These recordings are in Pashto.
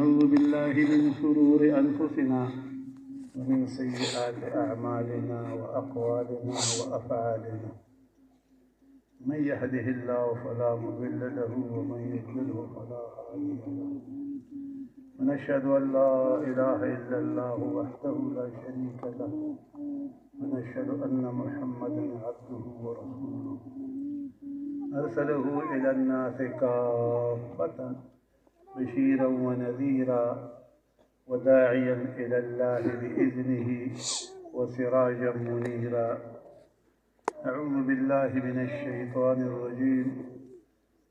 ونعوذ بالله من شرور أنفسنا ومن سيئات أعمالنا وأقوالنا وأفعالنا من يهده الله فلا مضل له ومن يضلله فلا هادي له ونشهد أن لا إله إلا الله وحده لا شريك له ونشهد أن محمدا عبده ورسوله أرسله إلى الناس كافة بشيرا ونذيرا وداعيا إلى الله بإذنه وسراجا منيرا. أعوذ بالله من الشيطان الرجيم.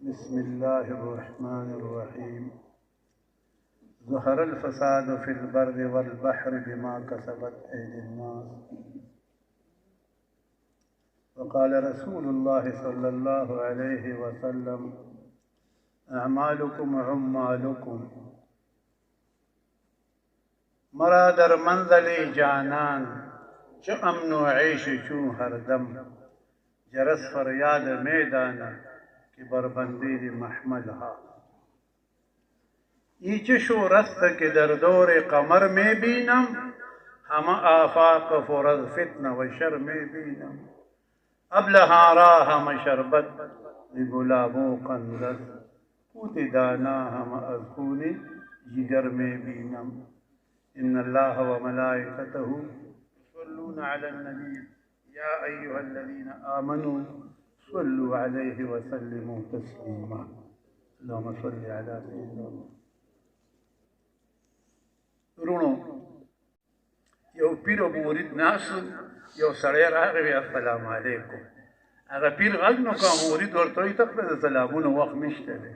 بسم الله الرحمن الرحيم. ظهر الفساد في البر والبحر بما كسبت أيدي الناس وقال رسول الله صلى الله عليه وسلم أعمالكم عمالكم. مرا در منزل جانان چه امن و عیش چون هر دم جرس فریاد میدان که بربندید محمل ها. ای چه شورست که در دور قمر می بینم همه آفاق فرض فتنه و شر می بینم. ابلها را همه شربت لگلابو قندس قوت دانا همه از خون جگر می بینم. إن الله وملائكته يصلون على النبي يا أيها الذين آمنوا صلوا عليه وسلموا تسليما. اللهم صل على سيدنا رونو یو پیر و مورید ناسو یو سړی راغی السلام علیکم. هغه پیر غږ نو که مورید ورته وایي ته خپله د سلامونو وخت نشته دی،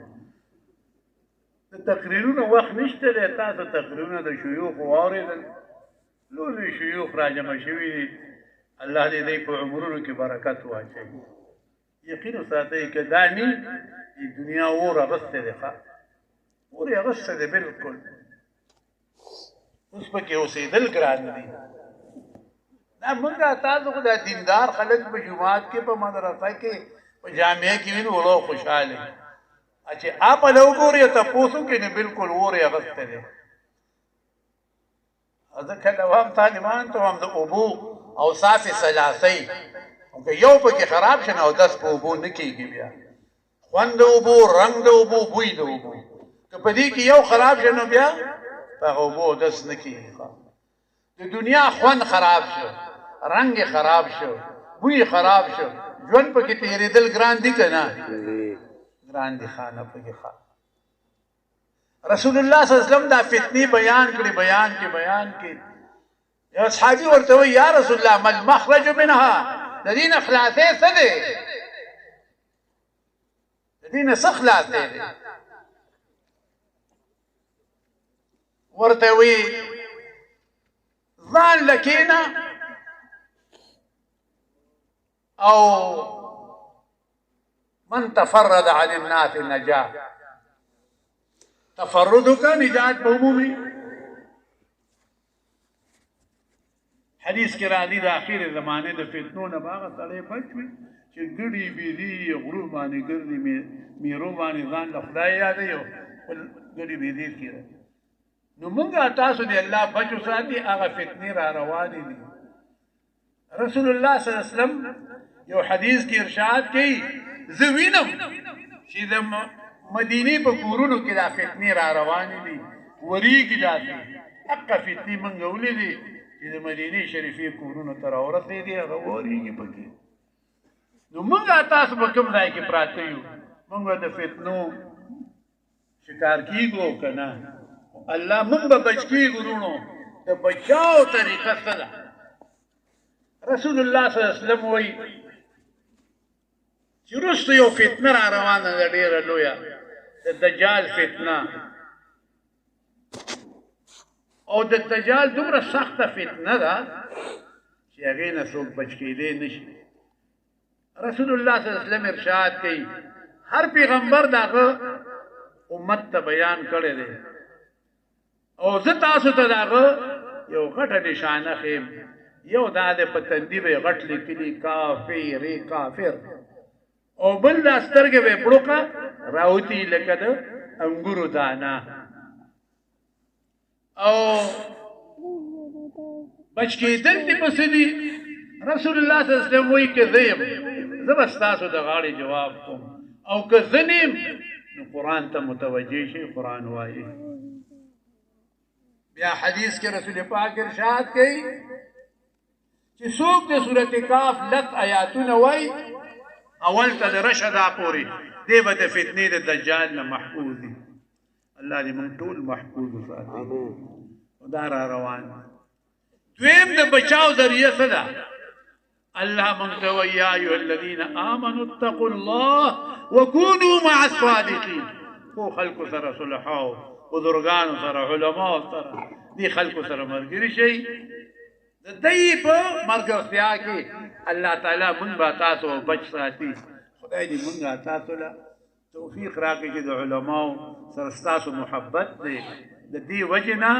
د تقریرونو وخت نشته دی. تاسو تقریرونه د شیوخو واورېدل، لوی شیوخ راجمع شوي دي. الله دې دوی په عمرونو کې برکت واچوي. یقین وساتئ که دا نی د دنیا اور اغستی دی، اور یې اغستی دی بلکل. اوس پکې اوسېدل ګران دي. دا موږ تاسو خو دا دیندار خلک په جومات کې په مدرسه کې په جامعه کې وینو ولو خوشحاله چې آپ له وګورئ تاسو کې نه بالکل اور یې اغستی دی. ځکه نو هم طالبان ته هم د اوبو اوصاف ثلاثی که یو پکې خراب شي نو دس په اوبو نه کېږي. بیا خوند د اوبو، رنګ د اوبو، بوی د اوبو، که په دې کې یو خراب شي نو بیا په اوبو دس نه کېږي. د دنیا خوند خراب شو، رنګ خراب شو، بوی خراب شو، ژوند پکې تېرېدل ګران دي که نه؟ ګران دي. خانه پکې رسول الله صلی الله علیه وسلم دا فتنې بیان کړي. بیان کې یو صحابي ورته وایي یا رسول الله ما المخرج منها، د دې نه خلاصې څه دی؟ د دې نه څه خلاصې دی؟ ورته وایي ځان له کښېنه او من تفرد عن الناس نجا. تفردك نجات بعمومي. حدیث کې راځي د اخر زمانه د فتنو نه باغ سړی بچ وي چې ګړي بیلي غرو باندې ګرځي میرو باندې ځان له خدای یادوي او ګړي بیلي کېږي. نو موږ تاسو دې الله بچو ساتي. هغه فتنې را روانې دي. رسول الله صلی الله علیه وسلم یو حدیث کې ارشاد کوي زه وینم چې د مدینې په کورونو کې دا فتنې را روانې دي، وریږي داسې. حقه فتنې موږ ولیدې چې د مدینې شریفې کورونو ته راورسېدې، هغه وریږي پکې. نو موږ تاسو په کوم ځای کې پراته یو؟ موږ د فتنو شکار کېږو که نه؟ الله موږ به بچ کېږو. وروڼو د بچاو طریقه څه ده؟ رسول الله صلی الله علیه وسلم وایي چې وروسته یو فتنه را روانه ده ډېره لویه، د دجال فتنه. او د دجال دومره سخته فتنه ده چې هغې نه څوک بچ کېدی نه شي. رسول الله صلی الله علیه وسلم ارشاد کوي هر پیغمبر د هغه امت ته بیان کړی دی. او زه تاسو ته د هغه یو غټه نشانه ښیم. یو دا د په تندي به غټ لیکلي کافر، او بل دا سترګې به پړوقه راوتي لکه د انګورو دانه. او بچ کېدل دې پسې دي رسول الله صلی الله علیه وسلم وایي که زه یم زه به ستاسو د غاړې جواب کوم او که زه نه یم نو قرآن ته متوجه شئ قرآن وایي بیا حدیث کې رسول پاک ارشاد کوي چې څوک د سورت کاف لس آیاتونه وایي اول ته د رشدا پورې دی به د فتنې د دجال نه محفوظ دي الله دې موږ ټول محفوظ وساتي دا را روان دویم د بچاو ذریعه څه ده الله موږ ته وایي یا ایها الذین آمنوا اتقوا الله وکونوا مع الصادقین خو خلکو سره صلحاو بزرگانو سره علماو سره دې خلکو سره ملګري شئ د دوی په ملګرتیا کې الله تعالی موږ به تاسو بچ ساتي خدای دې موږ تاسو له توفیق راکړي چې د علماو سره ستاسو محبت دی د دې وجې نه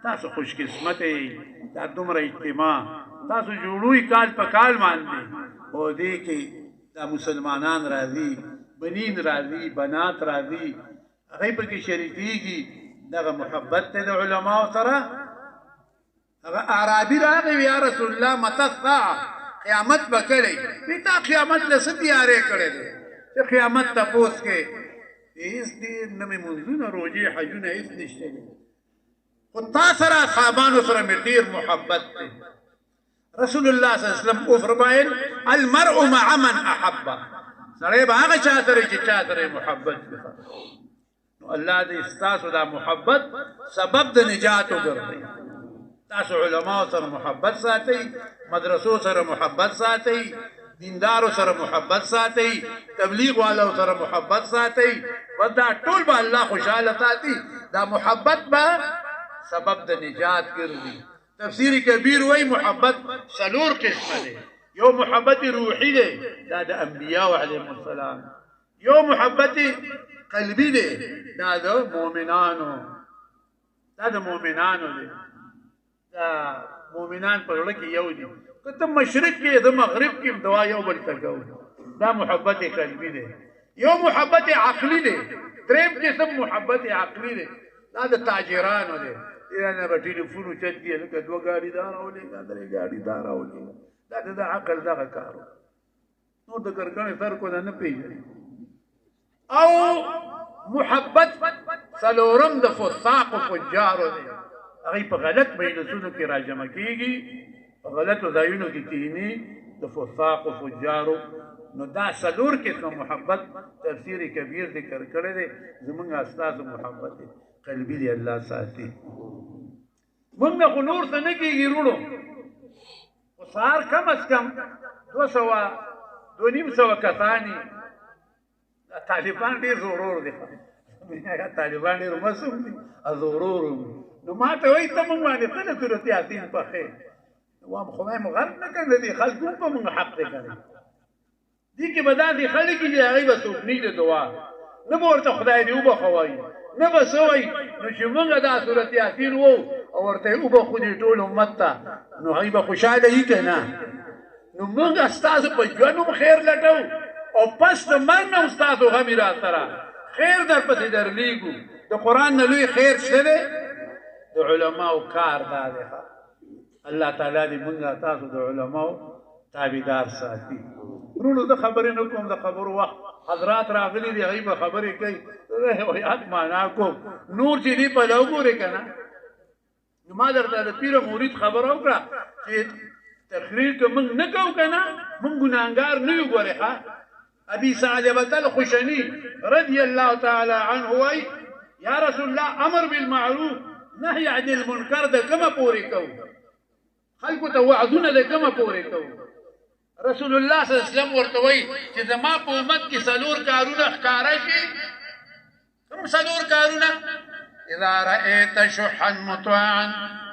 تاسو خوش قسمت یې دا دومره اجتماع تاسو جوړوي کال په کال باندې او دې کې دا مسلمانان راځي بنین راځي بنات راځي هغه په کې شریکېږي دغه محبت دی د علماو سره هغه اعرابي راغی یا رسول الله متى الساعه قیامت به کړی وی تا قیامت له څه تیارې کړې دی چې قیامت تپوس کې هېڅ دې نه مې منځونه روژې حجونه هېڅ نشته دی خو تا سره اصحابانو سره مې ډېر محبت دی رسول الله صلی الله علیه وسلم وفرمایل المرء مع من احب سړی به هغه چا سره چې چا سره محبت وکړي نو الله دې ستاسو دا محبت سبب د نجات وګرځي تاسو علماء سره محبت ساتئ مدرسو سره محبت ساتئ دیندارو سره محبت ساتئ تبلیغ والو سره محبت ساتئ ودا ټول به الله خوشاله ساتي دا محبت به سبب د نجات ګرځي تفسیر کبیر وای محبت څلور قسمه ده یو محبت روحي ده دا د انبیاء علیهم السلام یو محبت قلبي ده دا د مؤمنانو ده دا مؤمنان په لړ کې یو دي کته مشرق کې د مغرب کې دوا یو بل ته کوي دا محبت قلبي ده یو محبت عقلي ده دریم قسم محبت عقلي ده دا د تاجرانو ده نه به ټلیفون چت کې لکه دوه ګاډي دار اولېږه درې ګاډي دار اولېږه دا د عقل دغه کارو نو د ګرګنې سر کو نه پیژني او محبت څلورم د فساق او فجارو ده هغه په غلط مجلسونو کې راجمع کیږي په غلطو ځایونو کې کینی د فساق او فجارو نو دا څلور قسم محبت تفسیر کبیر ذکر کړی دی زمونږ استاد محبت قلبي دی الله ساتي موږ خو نور څه نه کېږي وروڼو خو سهار کم از کم 200 کسانی طالبان ډېر زورور دي طالبان ډېر مسوم دي زورور نو ما ته وایي ته موږ باندې څه نه صورت یاسین پخې وایم خدای مو غرب نه کړی دي خلکو په موږ حق دی کړی دي کې به داسې خلک دي هغوی به څوک نه د دعا نه به ورته خدای دې وبخه وایي نه به څه وایي نو چې موږ دا صورت یاسین وو او ورته یې وبخو دې ټول امت ته نو هغوی به خوشحاله وي که نه نو موږ ستاسو په ژوند هم خیر لټو او پس د مرګ نه هم ستاسو غمي را سره خیر در پسې درلیږو د قرآن نه لوی خیر شته دی د علماو کار دا دی الله تعالی دې موږ تاسو د علماو تابعدار ساتي وروڼو زه خبرې نه کوم د خبرو وخت حضرات راغلي دي هغوی به خبرې کوي هویات معنا کوم نور چې دي په دا وګورې که نه نو ما درته د پیر مرید خبره وکړه چې تقریر که موږ نه کوو که نه موږ ګناهګار نه یو ګورې ښه ابي ثعلبة الخشني رضي الله تعالى عنه وایي یا رسول الله امر بالمعروف نهي عن المنکر د کومه پورې کوو خلکو ته وعظونه د کومه پورې کوو رسول الله صلی الله علیه وسلم ورته وایي چې زما په امت کې څلور کارونه ښکاره شي کوم څلور کارونه اذا رأيت شحا مطاعا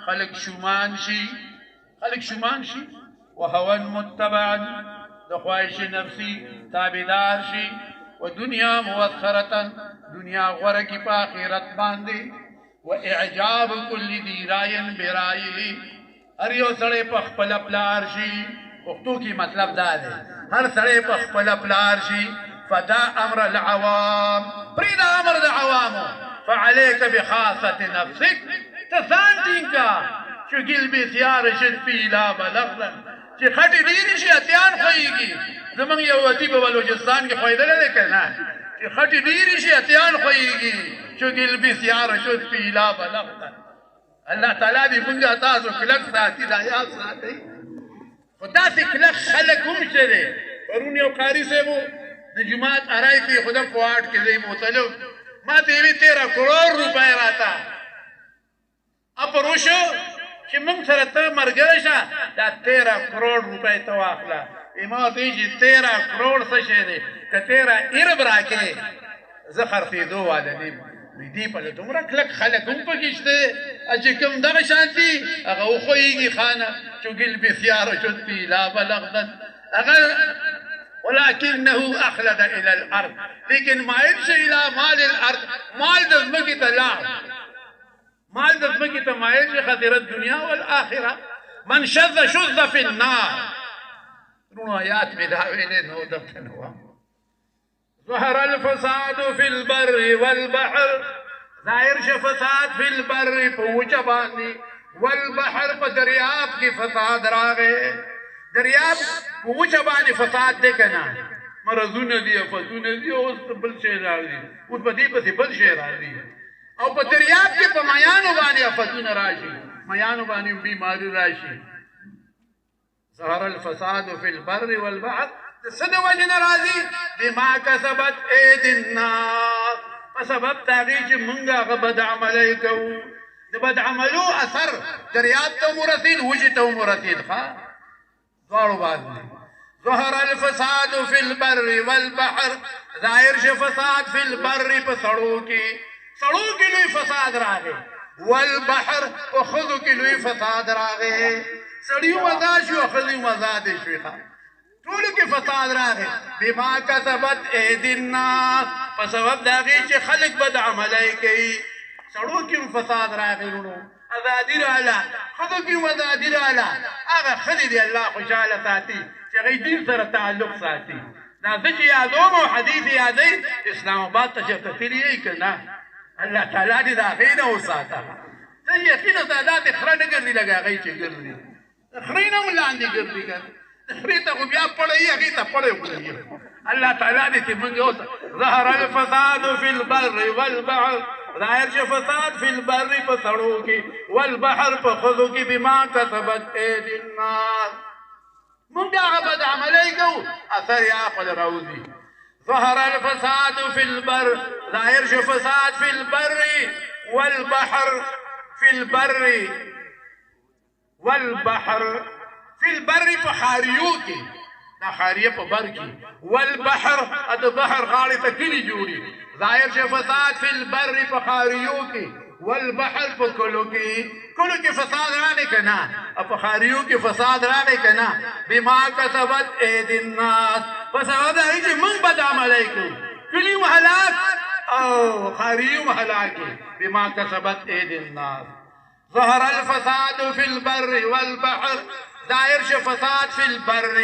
خلق شومان شي وهوا متبعا د خواهش نفسي تابعدار شي ودنیا موخرة دنیا غوره کی په آخرت باندې واعجاب كل ذي رای برایه هر یو سړی په خپل پلار شي پښتو کې مطلب دا دی هر سړی په خپل پلار شي فدا امر العوام پرېږده امر د عوامو فعليك بخاصة نفسك ځان ټینګ کا چې ګل بسیار شد فی لا بلغنا چې خټې ډېرې شي اتیان خوېږي زمونږ یو ادیب په بلوچستان کې خوېدلی دی که نه چې خټې ډېرې شي اتیان خوېږي چې ګل بسیار شد فی لا بلغنا الله تعالی دې مونږ تاسو کلک ساتي دا یاد ساتئ خو داسې کلک خلک هم شته دی پرون یو قاري صاحب و د جومات ارای کې خو د فواټ کې دی مختلف ما ته یې 13 کروڑ روپۍ راته اپروشو چې موږ سره ته ملګری شه دا 13 کروڑ روپۍ ته واخله ما ته چې 13 کروڑ څه شی دی که 13 ارب راکړې زه خرڅېدو والا نه یم دې په دومره کلک خلک هم پکې شته چې کوم دغه شان دي هغه وښویږي خانه چوګل بسیاره شد فی لا بلغدن هغه ولكنه أخلد إلى الأرض لكن ما يمشي إلى مال الأرض مال دزمكي تلاعب مال دزمكي ما يمشي خسر الدنيا والآخرة من شذ شذ في النار روايات بداوين نو دفتنوا ظهر الفساد في البر والبحر ظاهر فساد في البر پوچا باندې والبحر په دریاب کې فساد راغی دریاب پوچا باندې فساد دی کنه مرضونه دي فتونه دي اوس بل شي راځي اوس په دې پسې بل شي راځي او په دریاب کې په میانو باندې فتونه راشي میانو باندې بیماری راشي ظهر الفساد في البر والبحر صد وجن راضي بما كسبت ايد الناس فسبب تاغي چې مونږه هغه بد عملی کوو د بد عملو اثر دریاب ته مرسید وجه ته مرسید ښه دواړو باندې ظهر الفساد في البر والبحر ظاهر شه فساد في البر په سړو کې لوی فساد راغی والبحر په خذو کې لوی فساد راغی سړیو مزا شو خذو مزا دي شوخه ټولو کې فساد راغی بما کسبت ايدي الناس په سبب د هغې چې خلک بد عملی کوي سړو کې فساد راغی ورونو ازادي راله ښځو کې ازادي راله هغه ښځې دې الله خوشحاله ساتي چې هغوی دین سره تعلق ساتي دا زه چې یادوم او حدیث یادوي اسلام آباد ته چېرته تللي یې که نه الله تعالی دې د هغې نه وساته زه یقینا سادات خره نه ګرځي لکه هغوی چې ګرځي خرې نه هم لاندې ګرځي که خرې ته خو بیا پړی هغې ته پړی وکړي الله تعالی دې چې موږ اوس ظهر الفساد في البر والبحر ظاهر شه فساد في البر په سړو کې والبحر په ښځو کې بما کسبت ايدي الناس موږ هغه بد عملی کوو اثر یې خپل راوځي ظهر الفساد في البر ظاهر شه فساد في البر والبحر في البر والبحر في البر په خاریو کې دا خاریه په بر کې والبحر د بحر غاړې ته کلي جوړي ظاهر شه فساد في البر په خاریو کې والبحر په کلو کې فساد راغی که نه په خاریو کې فساد راغی که نه بما کسبت ايدي الناس په سبب د هغې چې موږ بد عملی کوو کلي هم هلاک او خاریو هم هلاک بما کسبت ايدي الناس ظهر الفساد في البر والبحر ظاهر شه فساد في البر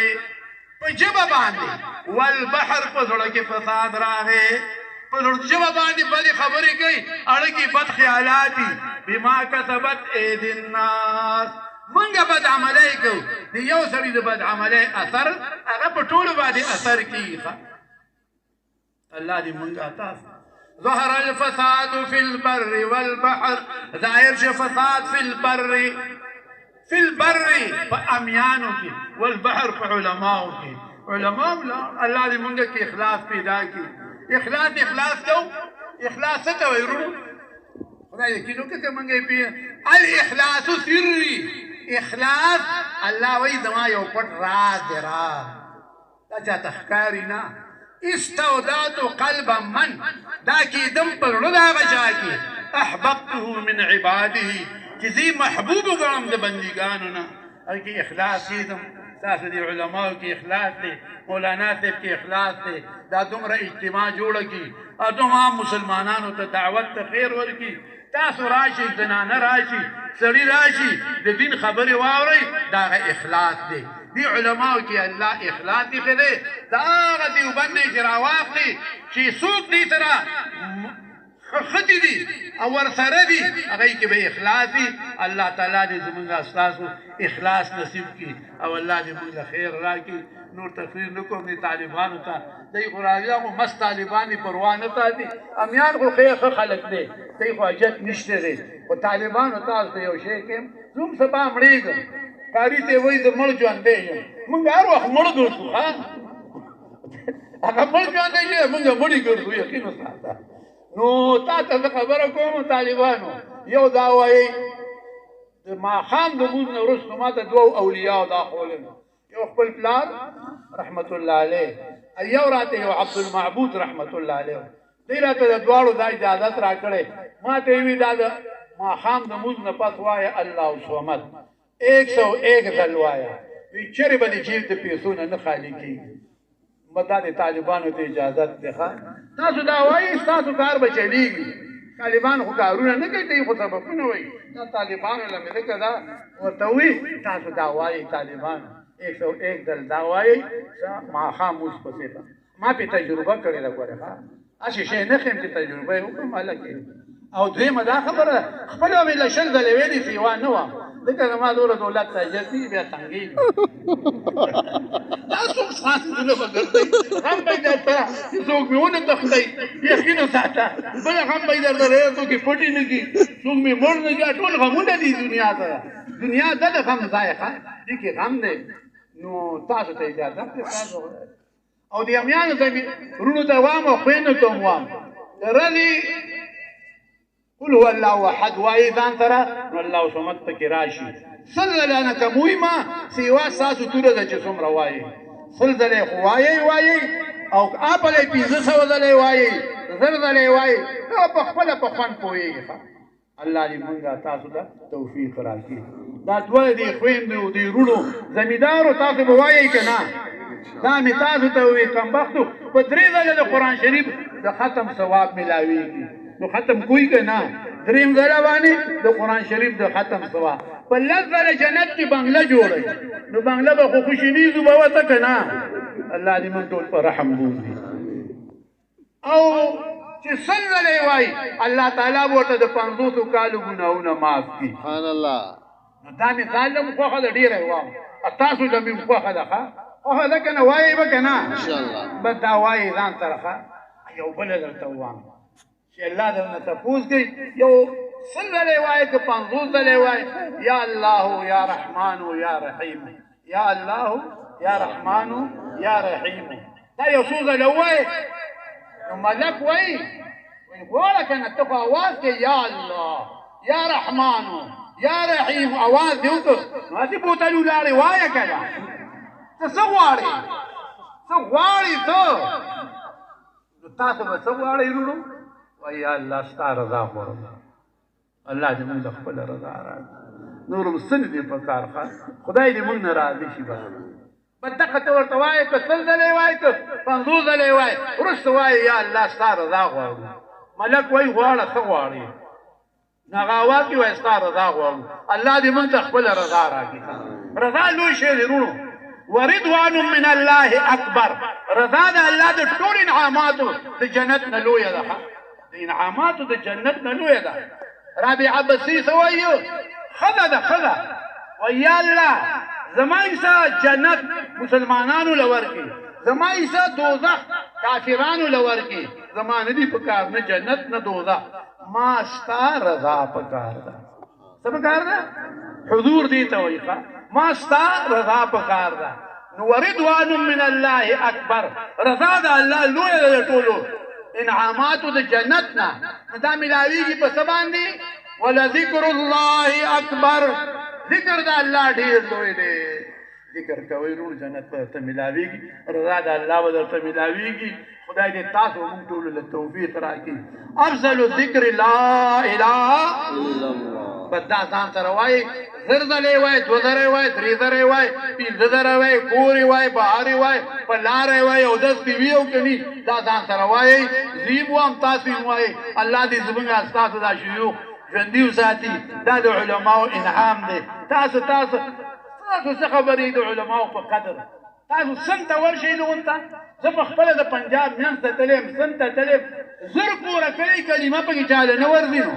په ژبه باندې والبحر په زړه کې فساد راغی په ژبه باندې بدې خبرې کوي اړه کې بد خیالات دي بما کسبت ايدي الناس موږ بد عملی کوو د یو سړي د بد عملی اثر هغه په ټولو باندې اثر کېږي الله دې موږ تاسو ظهر الفساد في البر والبحر ظاهر شه فساد في البر په امیانو کې والبحر په علماو کې علماو الله دې موږ کې اخلاص پیدا کړي اخلاص کوو اخلاص څه ته وایي ورونو خدای یقین وکړه که موږ یې پوهېږو الاخلاص سري اخلاص الله وایي زما یو پټ راز دی راز دا چاته ښکاري نه استودعت قلب من دا کېدم په زړه د هغه چا کې احببته من عباده چې زه محبوب وګڼم د بندګانو نه هغې کې اخلاص کېدم تاسو د علماو کې اخلاص دی مولانا صاحب کې اخلاص دی دا دومره اجتماع جوړه کړي او دومره مسلمانانو ته دعوت ته خیر ورکړي تاسو راشئ زنانه راشي سړي راشي د دین خبرې واورئ دا هغه اخلاص دی دی علماو کې الله اخلاص دی ښه دی دا هغه دیوبند نه چې راواخلي چې څوک دې سره خدي دي او ورسره دي هغه کې به اخلاص دي الله تعالی دې زمونږ استاسو اخلاص نصیب کړي او الله دې موږ له خیر راکړي نور تفسیر نکوم دي طالبانو ته دی قرآن خو مست طالبان پروا نه ساتي امیان خو خیر خلک دی دی خو حاجت نشته دی خو طالبانو تاسو یو شی کې زوم سبا مړېږم کاری ته وایي د مړ ژوند دی موږ هر وخت مړ ګرځو ها هغه مړ ژوند دی موږ مړی ګرځو یقین وساته نو تا ته خبره کوم طالبانو یو دا وایي د ماښام د مونځ نه وروسته ما ته دوه اولیاء دا ښوول یو خپل پلار رحمت الله علیه یو راته یو عبد المعبود رحمت الله علیه دی راته د دواړو دا اجازت راکړې ما ته وی دا د ماښام د مونځ نه پس وایه الله صمد 101 ځل وایه وی چېرې به د جیب د پیسو نه خالي کېږي مدا د طالبانو ته اجازت دی تاسو دا وایي ستاسو کار به چلیږي طالبان خو کارونه نه کوي دی خو سببونه وایي دا طالبانو له مې ځکه دا ورته وایي تاسو دا وایي طالبانو 101 ځل دا وایي ماښام اوس پسې ته ما پې تجربه کړې ده ګوره ښه هسې شی نه ښیم چې تجربه یې وکړم هلکې او دویمه دا خبره خپله مې له 10 ځلې ویلې سیوا نه وم ځکه زما دومره دولت تاجر دي بیا تنګېږي دا څوک ساسونه به ګرځوي غم به یې درته چې څوک مې ونه تښتوي یقین وساته بله غم به یې درته رایې څوک یې پټې نه کړي څوک مې مړ نه کړي ټول غمونه دي دنیا سره دنیا دا د غم ځای ښه دې کې غم دی نو تاسو ته اجازه دی او د امیانو ته مې وروڼو ته وایم او خویندو ته هم وایم د ورځې قل هو الله احد وایي ځان سره نو الله صمد پکې راشي سل ځله نه کموي ما سیوا ستاسو توره ده چې څومره وایي سل ځله خو وایي او اپلې 500 ځله وایي 1000 ځله وایي نو په خپله په خوند پوهېږي الله دې موږ تاسو ته توفیق راکړي دا دوه دي خویندو دي وروڼو زمیندارو تاسو به وایئ که نه دا مې تاسو ته ووایي کمبختو په 3 ځله د قرآن شریف د ختم ثواب ملاویږي نو ختم کوي که نه 3 ځله باندې د قرآن شریف د ختم ثواب په 10 ځله جنت کې بنګله جوړوي نو بنګله به خو خوشنیزو به وته که نه الله دې موږ ټول په رحم بوځي او چې 100 ځله وایي الله تعالی به ورته د 500 کالو ګناهونه معاف کړي سبحان الله نو دا مې ځان له مې خوښه ده ډېره یې وایم تاسو له مې خوښه ده ښه خوښه ده که نه وایئ به که نه انشاءالله بس دا وایئ ځان سره ښه یو بله درته ووایم چې الله درنه تپوس کوي یو 100 ځله وایي که 500 ځله وایي یا الله یا رحمانو یا رحیم یا الله یا رحمانو یا رحیم دا یو څو ځله وایي نو ملک وایي غواړه که نه ته خو اواز کې یا الله یا رحمانو یا رحیم اواز دې وکړ نو هسې بوتل ولاړې وایه که نه ته څه غواړې ته نو تاسو به څه غواړئ وروڼو وایي یا الله ستا رضا غواړم الله دې موږ له خپله رضا راکړي نور هم څه نه دي په کار خدای دې موږ نه راضي شي بس دغه ته ورته وایې که 100 ځله وایې که 500 ځله وایې وروسته وایې یا الله ستا رضا غواړو ملک وایي غواړه څه غواړې نو هغه اواز کې وایي ستا رضا غواړو الله دې موږ ته خپله رضا راکړي رضا لوی شی دی وروڼو ورضوان من الله اکبر رضا د الله د ټول انعاماتو د جنت نه لویه ده د انعاماتو د جنت نه لویه ده رابعه بصري څه وایي ښځه ده ښځه وایي یا الله زما حصه جنت مسلمانانو له ورکړي زما حصه دوزخ کافرانو له ورکړي زما نه دي په کار نه جنت نه دوزخ ما ستا رضا په کار ده څه په کار ده حضور دې ته وایي ما ستا رضا په کار ده نو ورضوان من الله اکبر رضا د الله لویه ده د ټولو انعاماتو د جنت نه نو دا ملاویږي په څه باندې ولذکر الله اکبر ذکر د الله ډېر لوی دی ذکر کوئ وروڼو جنت به درته ملاویږي رضا د الله به درته ملاویږي خدای دې تاسو موږ ټولو له توفیق راکړي افضل الذکر لا اله الا الله بس دا ځان سره وایي 1000 ځلې وایي 2000 وایي 3000 وایي 5000 وایي کورې وایي بهارې وایي په لارې وایي اودس دې وي او که نه دا ځان سره وایي زه یې وایم تاسو یې وایي الله دې زموږ ستاسو دا شیوخ ژوندي وساتي دا د علماو انعام دی تاسو څه خبرې د علماو په قدر تاسو سند ته ورشئ لغون ته زه په خپله د پنجاب منځ ته تللی یم سند ته تللی یم زر کوره کلی کلمه پکې چاله نه ورځي نو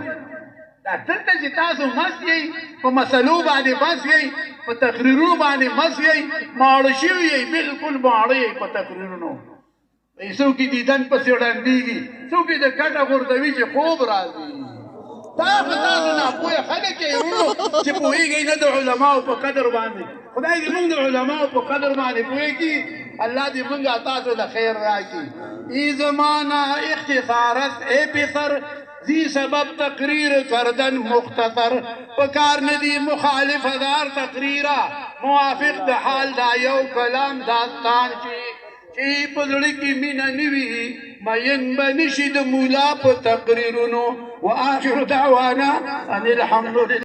دا دلته چې تاسو مست یئ په مسلو باندې بس یئ په تقریرونو باندې مست یئ ماړه شوي یئ بلکل ماړه یئ په تقریرونو څوک یې دیدن پسې ړندېږي څوک یې د کټه غورځوي چې خوب راځي دا خو تاسو ناپوهه خلک یې وروڼو چې پوهېږئ نه د علماو په قدر باندې خدای دې موږ د علماو په قدر باندې پوهېږي الله دې موږ تاسو له خیر راکړي ای زمانہ اختصار است ای پسر زی سبب تقریر کردن مختصر پکار ندی مخالف هزار تقریرا موافق د حال دا یو کلام داستان چی پزړی کی مینا نیوی مین بنشد مولا په تقریرونو واخر دعوانا ان الحمد لله